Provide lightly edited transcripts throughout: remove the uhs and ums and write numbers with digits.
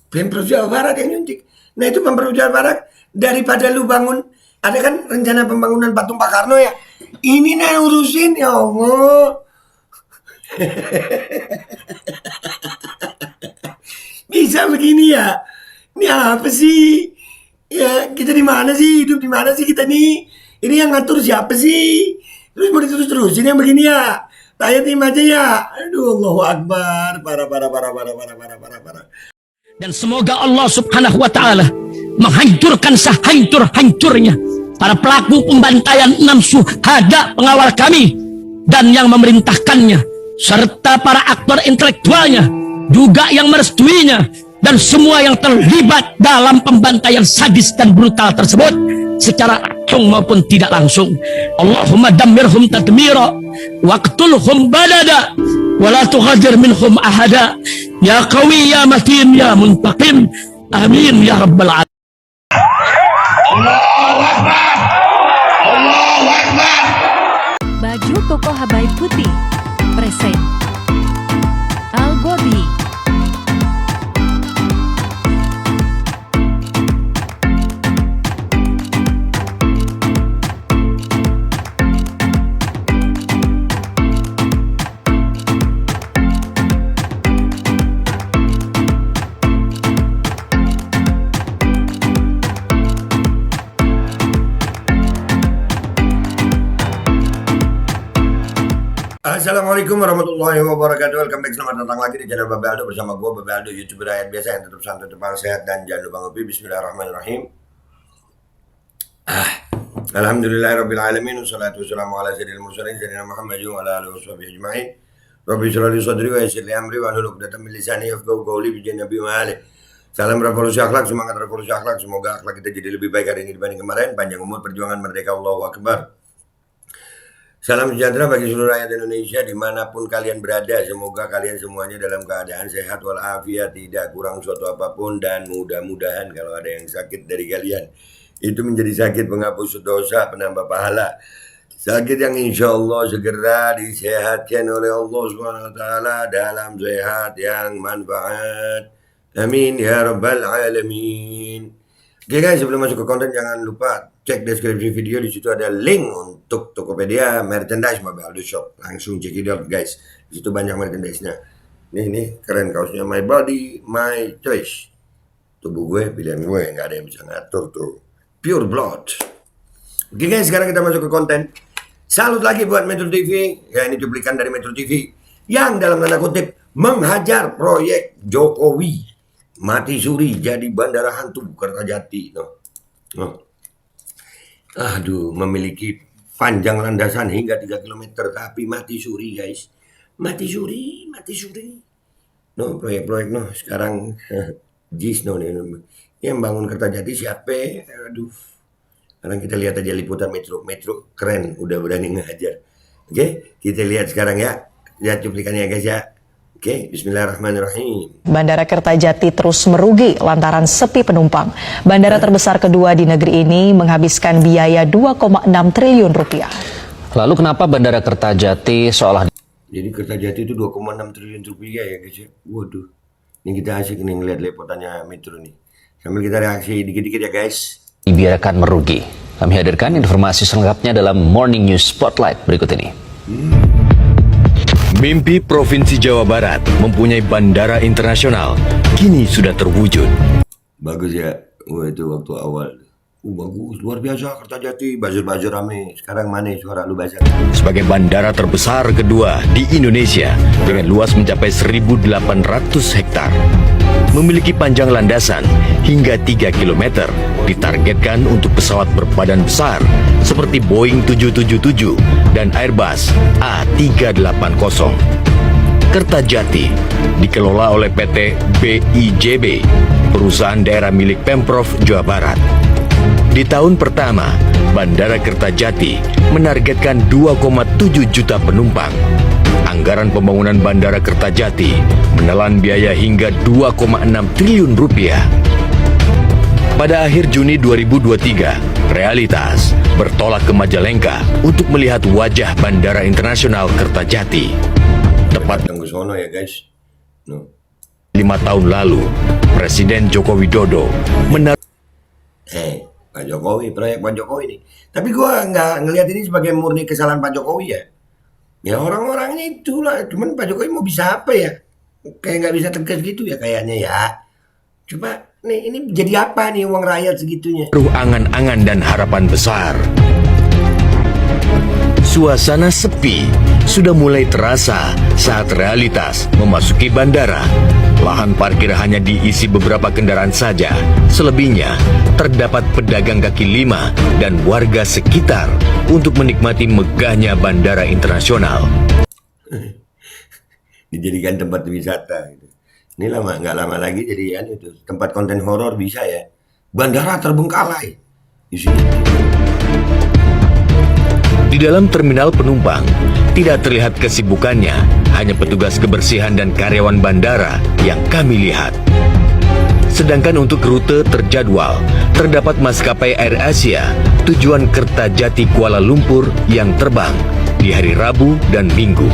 Pemprov Jawa Barat yang nyuntik. Nah itu Pemprov Jawa Barat, daripada lu bangun, ada kan rencana pembangunan patung Pak Karno ya. Ini nah urusin ya Allah. Bisa begini ya? Ini apa sih? Ya kita di mana sih? Hidup di mana sih kita nih? Ini yang ngatur siapa sih? Terus mau diterus-terusin yang begini ya? Tanya tim aja ya. Aduh, Allahu Akbar. Parah. Dan semoga Allah subhanahu wa ta'ala menghancurkan sehancur-hancurnya para pelaku pembantaian 6 syuhada pengawal kami dan yang memerintahkannya, serta para aktor intelektualnya juga yang merestuinya, dan semua yang terlibat dalam pembantaian sadis dan brutal tersebut secara langsung maupun tidak langsung. Allahumma dammirhum tadmira waqtulhum badada wala tughadir minhum ahada ya qawi ya matin ya muntaqim amin ya rabbal alamin. Allahu Akbar. Allahu Akbar. Baju koko Habaib Putih present Al Godi. Assalamualaikum warahmatullahi wabarakatuh. Welcome back, selamat datang lagi di channel Babe Aldo bersama gue Babe Aldo, YouTuber rakyat biasa yang tetap santai, tetap sehat, dan jangan lupa ngopi. Bismillahirrahmanirrahim. Alhamdulillahirabbil alamin, wassalatu wassalamu ala sayyidil mursalin sayyidina Muhammadin wa ala alihi washabihi ajmain. Rabbi shrah li sadri wa yassir li amri wa hlul 'uqdatam min lisani yafqahu qawli bi nabi wa ali. Salam revolusi akhlak, semangat revolusi akhlak. Semoga akhlak kita jadi lebih baik hari ini dibanding kemarin. Panjang umur, perjuangan merdeka, Allahu Akbar. Salam sejahtera bagi seluruh rakyat Indonesia dimanapun kalian berada. Semoga kalian semuanya dalam keadaan sehat walafiat, tidak kurang suatu apapun, dan mudah-mudahan kalau ada yang sakit dari kalian itu menjadi sakit penghapus dosa, penambah pahala, sakit yang insya Allah segera disehatkan oleh Allah SWT dalam sehat yang manfaat. Amin ya rabbal alamin. Oke guys, sebelum masuk ke konten jangan lupa cek deskripsi video, di situ ada link untuk Tokopedia merchandise Babe Aldo Shop. Langsung check it out guys. Di situ banyak merchandise-nya. Nih keren kaosnya, my body my choice. Tubuh gue pilihan gue, nggak ada yang bisa ngatur tuh. Pure blood. Oke guys, sekarang kita masuk ke konten. Salut lagi buat Metro TV. Ya, ini cuplikan dari Metro TV yang dalam tanda kutip menghajar proyek Jokowi. Mati suri jadi bandara hantu Kertajati. Aduh, memiliki panjang landasan hingga 3 km, tapi mati suri guys. Mati suri. No, proyek-proyek no. Sekarang JIS no nih. Yang bangun Kertajati siapa? Aduh. Sekarang kita lihat aja liputan Metro keren, udah berani ngehajar. Oke, kita lihat sekarang ya. Lihat cuplikannya guys ya. Oke, bismillahirrahmanirrahim. Bandara Kertajati terus merugi lantaran sepi penumpang. Bandara terbesar kedua di negeri ini menghabiskan biaya 2,6 triliun rupiah. Lalu kenapa Bandara Kertajati seolah... Jadi Kertajati itu 2,6 triliun rupiah ya guys ya. Waduh, ini kita asik nih ngeliat liputannya Metro nih. Sambil kita reaksi dikit-dikit ya guys. dibiarkan merugi. Kami hadirkan informasi selengkapnya dalam Morning News Spotlight berikut ini. Mimpi Provinsi Jawa Barat mempunyai bandara internasional kini sudah terwujud. Bagus ya, itu waktu awal. Bagus, luar biasa Kertajati, buzzer-buzzer rame. Sekarang mana suara lu buzzer? Sebagai bandara terbesar kedua di Indonesia dengan luas mencapai 1.800 hektar, memiliki panjang landasan hingga 3 km, ditargetkan untuk pesawat berbadan besar seperti Boeing 777 dan Airbus A380. Kertajati dikelola oleh PT BIJB, perusahaan daerah milik Pemprov Jawa Barat. Di tahun pertama, Bandara Kertajati menargetkan 2,7 juta penumpang. Anggaran pembangunan Bandara Kertajati menelan biaya hingga 2,6 triliun rupiah. Pada akhir Juni 2023, Realitas bertolak ke Majalengka untuk melihat wajah Bandara Internasional Kertajati. Tepat yang ke sono ya guys. 5 tahun lalu, Presiden Joko Widodo menaruh Pak Jokowi, proyek Pak Jokowi ini. Tapi gua nggak ngelihat ini sebagai murni kesalahan Pak Jokowi ya. Ya orang-orangnya itulah. Cuman Pak Jokowi mau bisa apa ya? Kayak nggak bisa tegas gitu ya kayaknya ya. Coba nih ini jadi apa nih uang rakyat segitunya? angan-angan dan harapan besar. Suasana sepi sudah mulai terasa saat realitas memasuki bandara. Lahan parkir hanya diisi beberapa kendaraan saja. Selebihnya terdapat pedagang kaki lima dan warga sekitar untuk menikmati megahnya bandara internasional. Dijadikan tempat wisata gitu. Ini nggak lama lagi jadi itu tempat konten horor bisa ya. Bandara terbengkalai di sini. Di dalam terminal penumpang, tidak terlihat kesibukannya, hanya petugas kebersihan dan karyawan bandara yang kami lihat. Sedangkan untuk rute terjadwal, terdapat maskapai AirAsia tujuan Kertajati Kuala Lumpur yang terbang di hari Rabu dan Minggu.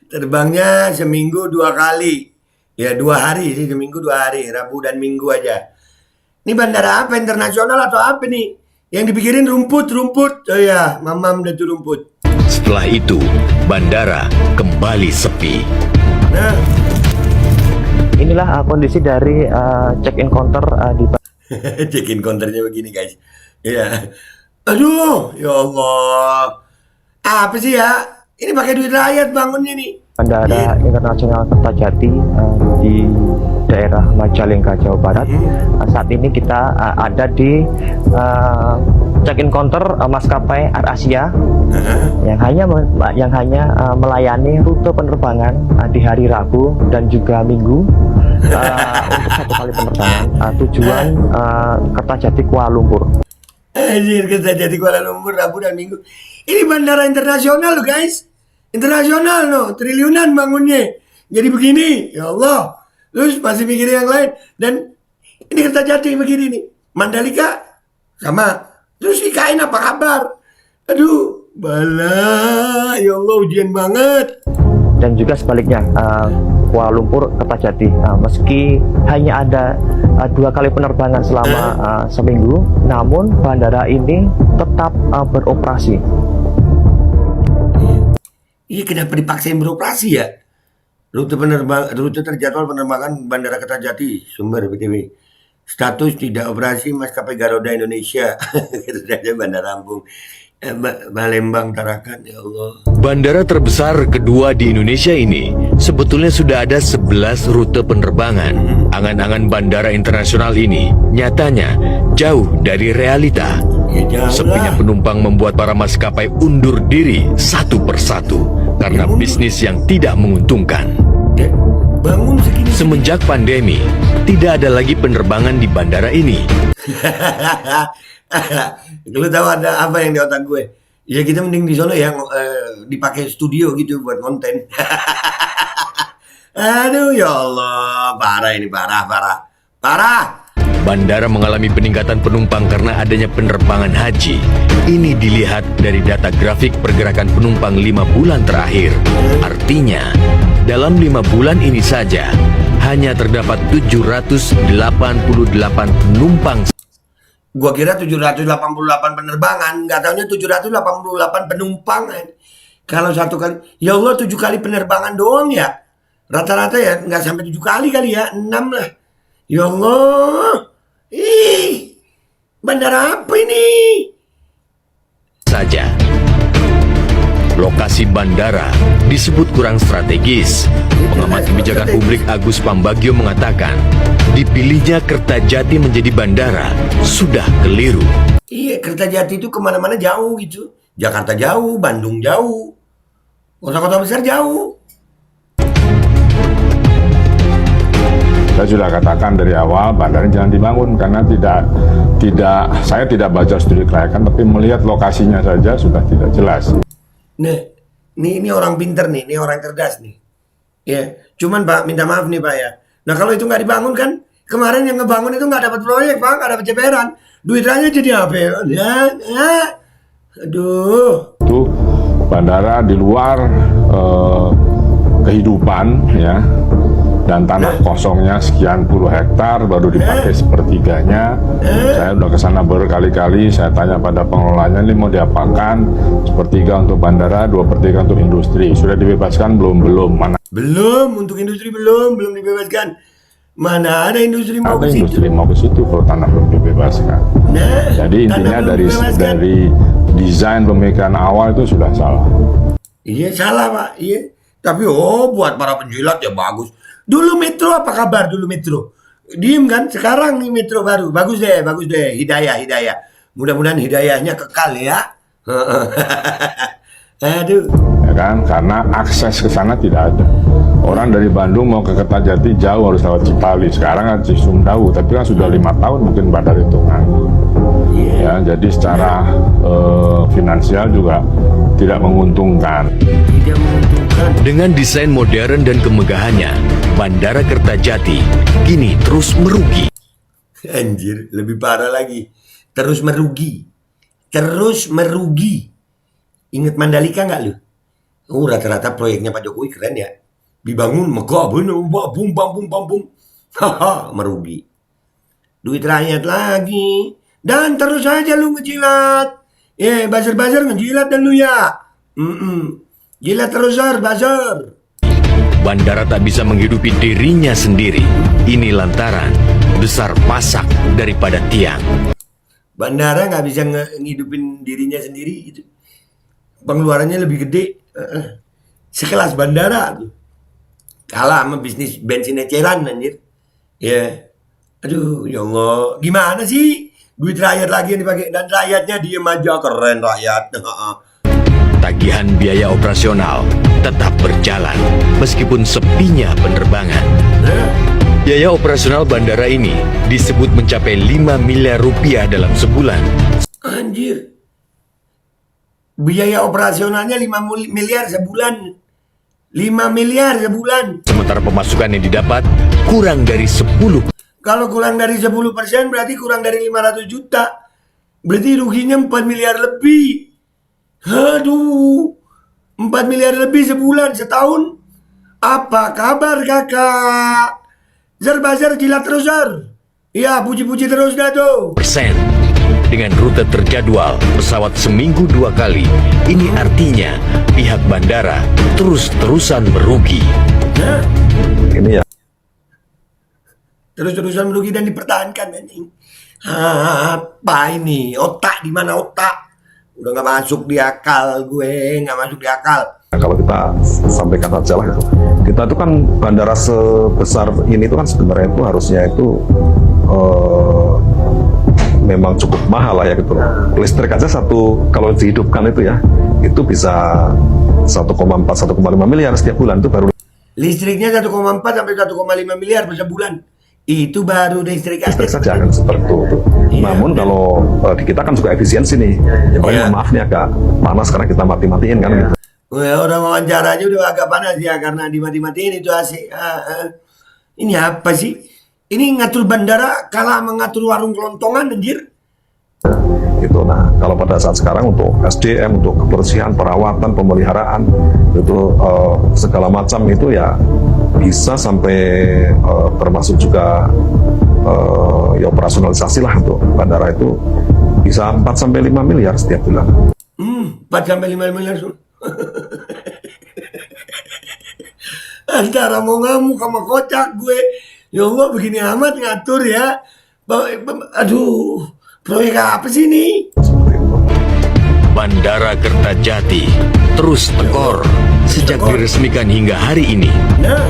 Terbangnya seminggu 2 kali. Ya 2 hari sih, seminggu 2 hari, Rabu dan Minggu aja. Ini bandara apa, internasional atau apa nih? Yang dipikirin rumput. Oh ya, mamam udah tuh rumput. Setelah itu, bandara kembali sepi. Nah, inilah kondisi dari check-in counter di check-in counternya begini guys. Iya. Aduh, ya Allah. Apa sih ya? Ini pakai duit rakyat bangunnya nih. Bandara Internasional Kertajati di daerah Majalengka, Jawa Barat. Saat ini kita ada di check-in counter maskapai AirAsia yang hanya melayani rute penerbangan di hari Rabu dan juga Minggu untuk 1 kali penerbangan tujuan Kertajati Kuala Lumpur. Anjir, Kertajati Kuala Lumpur Rabu dan Minggu. Ini bandara internasional loh guys. Internasional loh, triliunan bangunnya. Jadi begini, ya Allah. Terus masih mikir yang lain. Dan ini Kertajati begini nih. Mandalika sama. Terus IKN apa kabar? Aduh, bala. Ya Allah, ujian banget. Dan juga sebaliknya, Kuala Lumpur Kertajati. Meski hanya ada 2 kali penerbangan selama seminggu, namun bandara ini tetap beroperasi. Iya, kenapa dipaksain beroperasi ya? Rute terjadwal penerbangan Bandara Kertajati, sumber BTW. Status tidak operasi maskapai Garuda Indonesia. Kertajati Bandara Lampung, Palembang, Tarakan, ya Allah. Bandara terbesar kedua di Indonesia ini sebetulnya sudah ada 11 rute penerbangan. Angan-angan bandara internasional ini nyatanya jauh dari realita. Ya, Sepinya penumpang membuat para maskapai undur diri satu persatu karena bisnis yang tidak menguntungkan. Bangun segini. Semenjak pandemi, tidak ada lagi penerbangan di bandara ini. Lu tahu ada apa yang di otak gue? Ya kita mending di sono yang dipakai studio gitu buat konten. Aduh ya Allah, parah ini, parah. Bandara mengalami peningkatan penumpang karena adanya penerbangan haji. Ini dilihat dari data grafik pergerakan penumpang 5 bulan terakhir. Artinya, dalam 5 bulan ini saja, hanya terdapat 788 penumpang. Gua kira 788 penerbangan, nggak taunya 788 penumpang. Kalau 1 kali, ya Allah 7 kali penerbangan doang ya. Rata-rata ya nggak sampai 7 kali ya, 6 lah. Ya Allah, bandara apa ini? Saja. Lokasi bandara disebut kurang strategis. Pengamat kebijakan publik Agus Pambagio mengatakan, dipilihnya Kertajati menjadi bandara sudah keliru. Iya, Kertajati itu kemana-mana jauh gitu. Jakarta jauh, Bandung jauh, kota-kota besar jauh. Saya sudah katakan dari awal bandara jangan dibangun karena saya tidak baca studi kelayakan, tapi melihat lokasinya saja sudah tidak jelas. Nah, ini orang pinter nih, ini orang cerdas nih. Ya, cuman Pak, minta maaf nih Pak ya. Nah kalau itu nggak dibangun kan, kemarin yang ngebangun itu nggak dapat proyek Pak, nggak dapat ceperan. Duit rakyat jadi apa ya? Aduh. Itu bandara di luar kehidupan ya. dan tanah kosongnya sekian puluh hektar baru dipakai sepertiganya. Saya udah kesana berkali-kali, saya tanya pada pengelolanya ini mau diapakan, sepertiga untuk bandara, 2/3 untuk industri. Sudah dibebaskan belum? Mana Belum, untuk industri belum dibebaskan. Mana ada industri mau ada ke situ? industri mau ke situ kalau tanah belum dibebaskan. Nah, Jadi intinya tanah belum dari dibebaskan. desain pemikiran awal itu sudah salah. Iya salah Pak, iya. Tapi buat para penjilat ya bagus. Dulu Metro apa kabar dulu Metro? Diem kan? Sekarang nih Metro baru. Bagus deh. Hidayah. Mudah-mudahan hidayahnya kekal ya. Aduh. Ya kan? Karena akses ke sana tidak ada. Orang dari Bandung mau ke Kertajati jauh, harus lewat Cipali. Sekarang kan Cisumdawu, tapi kan sudah 5 tahun mungkin bandar itu nganggur. Ya, jadi secara finansial juga tidak menguntungkan. Tidak menguntungkan. Dengan desain modern dan kemegahannya, Bandara Kertajati kini terus merugi. Anjir, lebih parah lagi. Terus merugi. Ingat Mandalika nggak lu? Rata-rata proyeknya Pak Jokowi keren ya. Dibangun megah bener, bum. Haha, merugi. Duit rakyat lagi. Dan terus aja lu ngejilat. Buzzer ngejilat dan lu ya. Jilat terus buzzer. Bandara tak bisa menghidupi dirinya sendiri. Ini lantaran besar pasak daripada tiang. Bandara nggak bisa ngehidupin dirinya sendiri gitu. Pengeluarannya lebih gede. Sekelas bandara tuh. Kalah sama bisnis bensin eceran anjir. Ya. Aduh, ya Allah. Gimana sih? Duit rakyat lagi yang dipakai dan rakyatnya diem aja, keren rakyat. Tagihan biaya operasional tetap berjalan meskipun sepinya penerbangan. Biaya operasional bandara ini disebut mencapai 5 miliar rupiah dalam sebulan. Anjir. Biaya operasionalnya 5 miliar sebulan. 5 miliar sebulan. Sementara pemasukan yang didapat kurang dari 10. Kalau kurang dari 10% berarti kurang dari 500 juta. Berarti ruginya 4 miliar lebih. Aduh. 4 miliar lebih sebulan, setahun. Apa kabar kakak? Zer jilat terus Iya, puji-puji terus dah tuh. Persen. Dengan rute terjadwal pesawat seminggu 2 kali, ini artinya pihak bandara terus-terusan merugi. Ini ya. Terus-terusan merugi dan dipertahankan anjing. Apa ini? Otak di mana otak? Udah nggak masuk di akal gue, nggak masuk di akal. Nah, kalau kita sampaikan saja lah gitu. Kita itu kan bandara sebesar ini itu kan sebenarnya itu harusnya itu memang cukup mahal lah ya gitu loh. Listrik aja kalau dihidupkan itu ya, itu bisa 1,4-1,5 miliar setiap bulan itu baru. Listriknya 1,4 sampai 1,5 miliar per sebulan. Itu baru listrik saja kan seperti itu. Iya, Namun kalau di kita kan juga efisiensi nih. Ya paling maaf nih agak panas karena kita mati-matiin kan gitu. Orang wawancaranya udah agak panas ya karena dimati-matiin itu asik. Ini apa sih? Ini ngatur bandara kalah mengatur warung kelontongan anjir. Gitu. Nah, kalau pada saat sekarang untuk SDM, untuk kebersihan, perawatan, pemeliharaan itu segala macam itu ya bisa sampai termasuk juga ya operasionalisasi lah untuk bandara itu bisa 4-5 miliar setiap bulan. 4-5 miliar. Antara mau ngamuk sama kocak gue. Ya Allah begini amat ngatur ya. Aduh, proyek apa sih ini? Bandara Kertajati terus tekor sejak diresmikan hingga hari ini.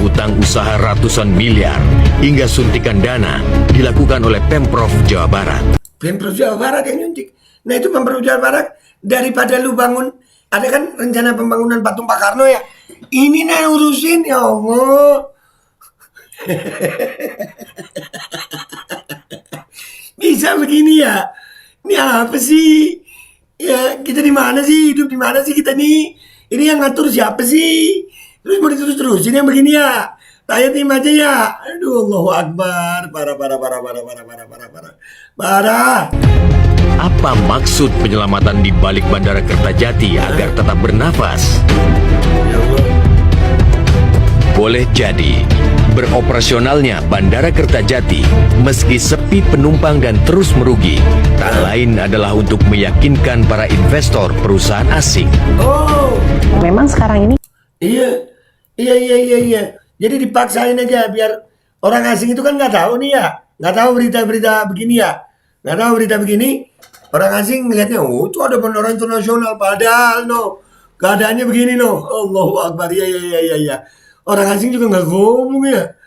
Utang usaha ratusan miliar hingga suntikan dana dilakukan oleh Pemprov Jawa Barat. Pemprov Jawa Barat yang nyuntik. Nah itu Pemprov Jawa Barat daripada lu bangun, ada kan rencana pembangunan patung Pak Karno ya. Ini nah urusin ya Allah. Bisa begini ya? Ini apa sih? Ya kita di mana sih? Hidup di mana sih kita nih? Ini yang ngatur siapa sih? Terus mau diterus-terusin yang begini ya? Rakyat tim aja ya? Aduh Allahu Akbar. Parah. Apa maksud penyelamatan di balik Bandara Kertajati agar tetap bernafas? Ya Allah. Boleh jadi beroperasionalnya Bandara Kertajati meski sepi penumpang dan terus merugi, tak lain adalah untuk meyakinkan para investor perusahaan asing. Oh, Memang sekarang ini iya. Jadi dipaksain aja biar orang asing itu kan nggak tahu nih ya, nggak tahu berita-berita begini ya, nggak tahu berita begini. Orang asing melihatnya, oh itu ada bandara internasional, padahal no, keadaannya begini no. Allahu Akbar, iya. Orang asing juga nggak ngomong ya.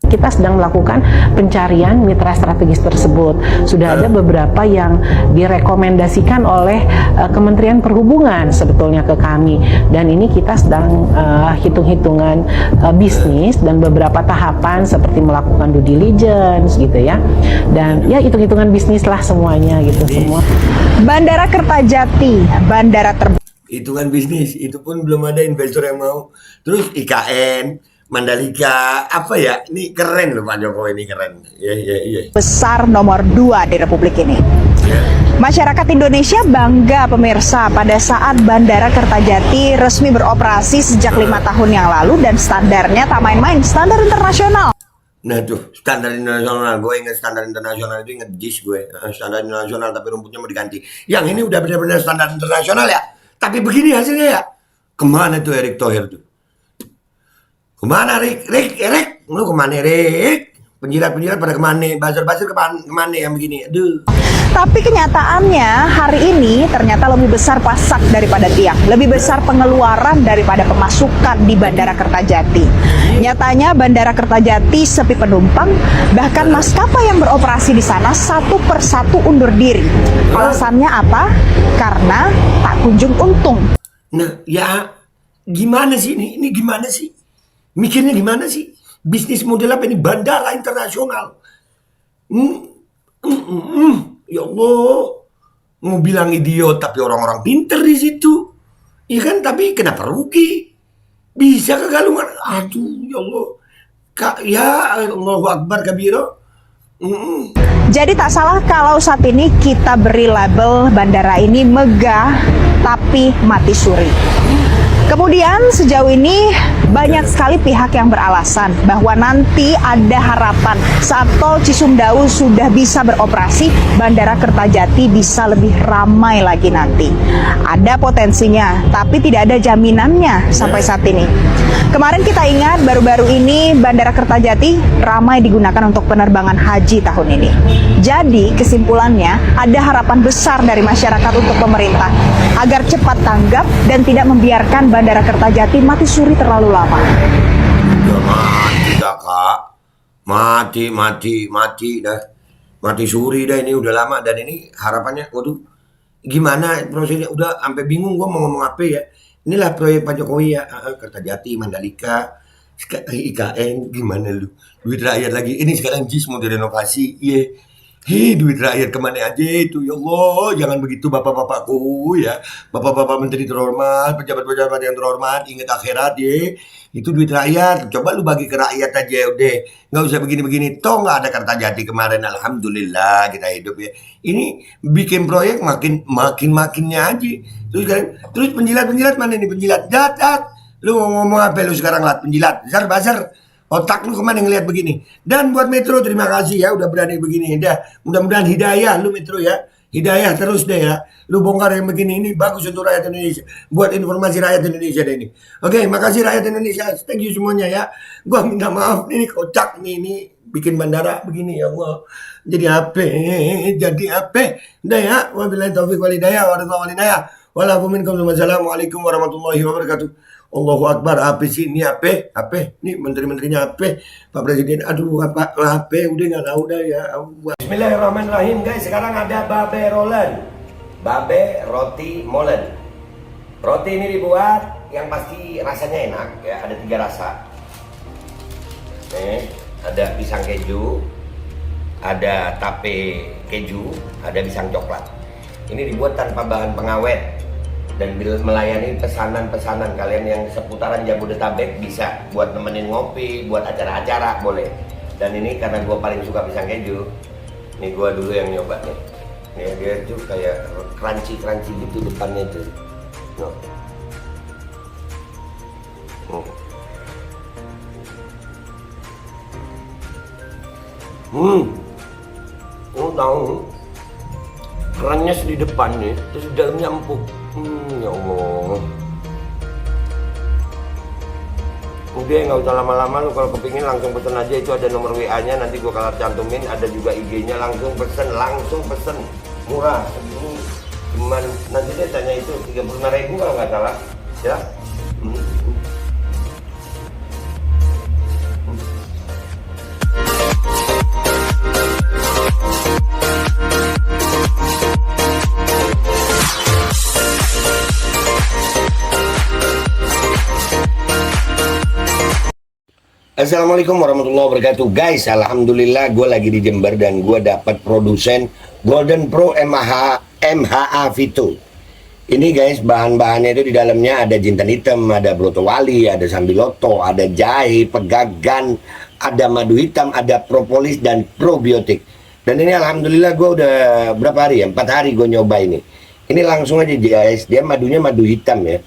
Kita sedang melakukan pencarian mitra strategis tersebut. Sudah ada beberapa yang direkomendasikan oleh Kementerian Perhubungan sebetulnya ke kami. Dan ini kita sedang hitung-hitungan bisnis dan beberapa tahapan seperti melakukan due diligence gitu ya. Dan ya hitung-hitungan bisnis lah semuanya gitu semua. Bandara Kertajati, bandara Hitungan bisnis, itu pun belum ada investor yang mau. Terus IKN, Mandalika, apa ya? Ini keren loh Pak Jokowi, ini keren. Iya. besar nomor 2 di Republik ini. Masyarakat Indonesia bangga pemirsa pada saat Bandara Kertajati resmi beroperasi sejak 5 tahun yang lalu dan standarnya tak main-main, standar internasional. Nah tuh, standar internasional. Gue inget standar internasional itu inget JIS gue. Standar internasional tapi rumputnya mau diganti. Yang ini udah benar-benar standar internasional ya. Tapi begini hasilnya ya. Kemana tuh Erick Thohir tuh? Kemana Rick? Lu kemana Rick? Penjilat-penjilat pada kemana? Buzzer-buzzer kemana yang begini? Aduh. Tapi kenyataannya hari ini ternyata lebih besar pasak daripada tiang, lebih besar pengeluaran daripada pemasukan di Bandara Kertajati. Nyatanya Bandara Kertajati sepi penumpang, bahkan maskapai yang beroperasi di sana satu persatu undur diri. Alasannya apa? Karena tak kunjung untung. Nah, ya gimana sih ini? Ini gimana sih? Mikirnya gimana sih? Bisnis model apa ini? Bandara internasional. Ya Allah, mau bilang idiot tapi orang-orang pinter di situ, iya kan? Tapi kenapa rugi? Bisa kegalungan? Aduh, ya Allah, ya Allahu Akbar kabiro. Jadi tak salah kalau saat ini kita beri label bandara ini megah tapi mati suri. Kemudian sejauh ini banyak sekali pihak yang beralasan bahwa nanti ada harapan saat tol Cisumdawu sudah bisa beroperasi, Bandara Kertajati bisa lebih ramai lagi nanti. Ada potensinya, tapi tidak ada jaminannya sampai saat ini. Kemarin kita ingat baru-baru ini Bandara Kertajati ramai digunakan untuk penerbangan haji tahun ini. Jadi kesimpulannya ada harapan besar dari masyarakat untuk pemerintah agar cepat tanggap dan tidak membiarkan Bandara Kertajati mati suri terlalu lama. Ya mati dah kak, mati dah, mati suri dah ini udah lama dan ini harapannya, waduh, gimana prosesnya udah sampai bingung gua mau ngomong apa ya. Inilah proyek Pak Jokowi ya, Kertajati, Mandalika, IKN, gimana lu? Duit rakyat lagi, ini sekarang JIS mau direnovasi, iya. Hei, duit rakyat kemana aja itu, ya Allah, jangan begitu bapak-bapakku ya, bapak-bapak menteri terhormat, pejabat-pejabat yang terhormat, ingat akhirat ya, itu duit rakyat, coba lu bagi ke rakyat aja udah, nggak usah begini-begini, toh nggak ada Kertajati kemarin, alhamdulillah kita hidup ya, ini bikin proyek makinnya aja, terus penjilat mana nih penjilat, dat, lu ngomong apa lu sekarang lat penjilat, bazar. Otak lu kemana ngeliat begini? Dan buat Metro terima kasih ya udah berani begini. Mudah-mudahan hidayah lu Metro ya. Hidayah terus deh ya. Lu bongkar yang begini ini bagus untuk rakyat Indonesia. Buat informasi rakyat Indonesia deh ini. Oke, makasih rakyat Indonesia. Thank you semuanya ya. Gua minta maaf ini kocak nih ini bikin bandara begini ya Allah. Jadi apa? Udah ya. Wabillahi taufiq wal hidayah wa ridha wal inayah. Wassalamualaikum warahmatullahi wabarakatuh. Allahu Akbar, apa sih ini apa? Ini menteri-menterinya apa? Pak Presiden, aduh apa? Udah nggak tahu dah ya. Bismillahirrahmanirrahim guys, sekarang ada babe rolen, babe roti molen. Roti ini dibuat yang pasti rasanya enak ya, ada 3 rasa. Nih, ada pisang keju, ada tape keju, ada pisang coklat. Ini dibuat tanpa bahan pengawet. Dan melayani pesanan-pesanan kalian yang seputaran Jabodetabek bisa buat nemenin ngopi, buat acara-acara boleh. Dan ini karena gue paling suka pisang keju, nih gue dulu yang nyoba nih. Nih dia tuh kayak crunchy gitu depannya tuh. Lo tahu kerennya di depan nih, terus di dalamnya empuk. Ya Allah. Udah nggak usah lama-lama, lu kalau kepingin langsung pesen aja, itu ada nomor WA-nya, nanti gua kalau cantumin, ada juga IG-nya, langsung pesen, murah. Segini cuman nanti dia tanya itu 35.000 kalau nggak salah, ya. Assalamualaikum warahmatullahi wabarakatuh. Guys, alhamdulillah gue lagi di Jember dan gue dapat produsen Golden Pro MHA Vito. Ini guys, bahan-bahannya itu di dalamnya ada jintan hitam, ada broto wali, ada sambiloto, ada jahe, pegagan, ada madu hitam, ada propolis dan probiotik. Dan ini alhamdulillah gue udah berapa hari ya? 4 hari gue nyoba ini. Ini langsung aja guys, dia madunya madu hitam ya.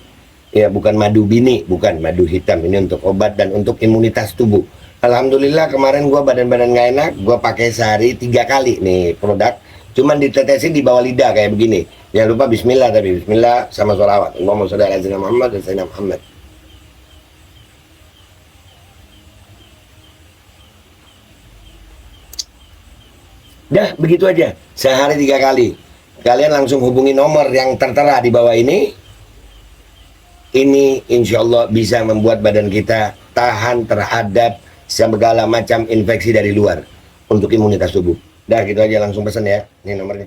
Ya, bukan madu bini, bukan madu hitam. Ini untuk obat dan untuk imunitas tubuh. Alhamdulillah kemarin gua badan-badan nggak enak, gua pakai sehari 3 kali nih produk. Cuman ditetesin di bawah lidah kayak begini. Jangan lupa bismillah, tapi bismillah sama sholawat. Allahumma sholli ala sayyidina Muhammad dan sayyidina Muhammad. Dah, begitu aja. Sehari 3 kali. Kalian langsung hubungi nomor yang tertera di bawah ini. Ini insya Allah bisa membuat badan kita tahan terhadap segala macam infeksi dari luar untuk imunitas tubuh. Dah gitu aja, langsung pesan ya. Ini nomornya.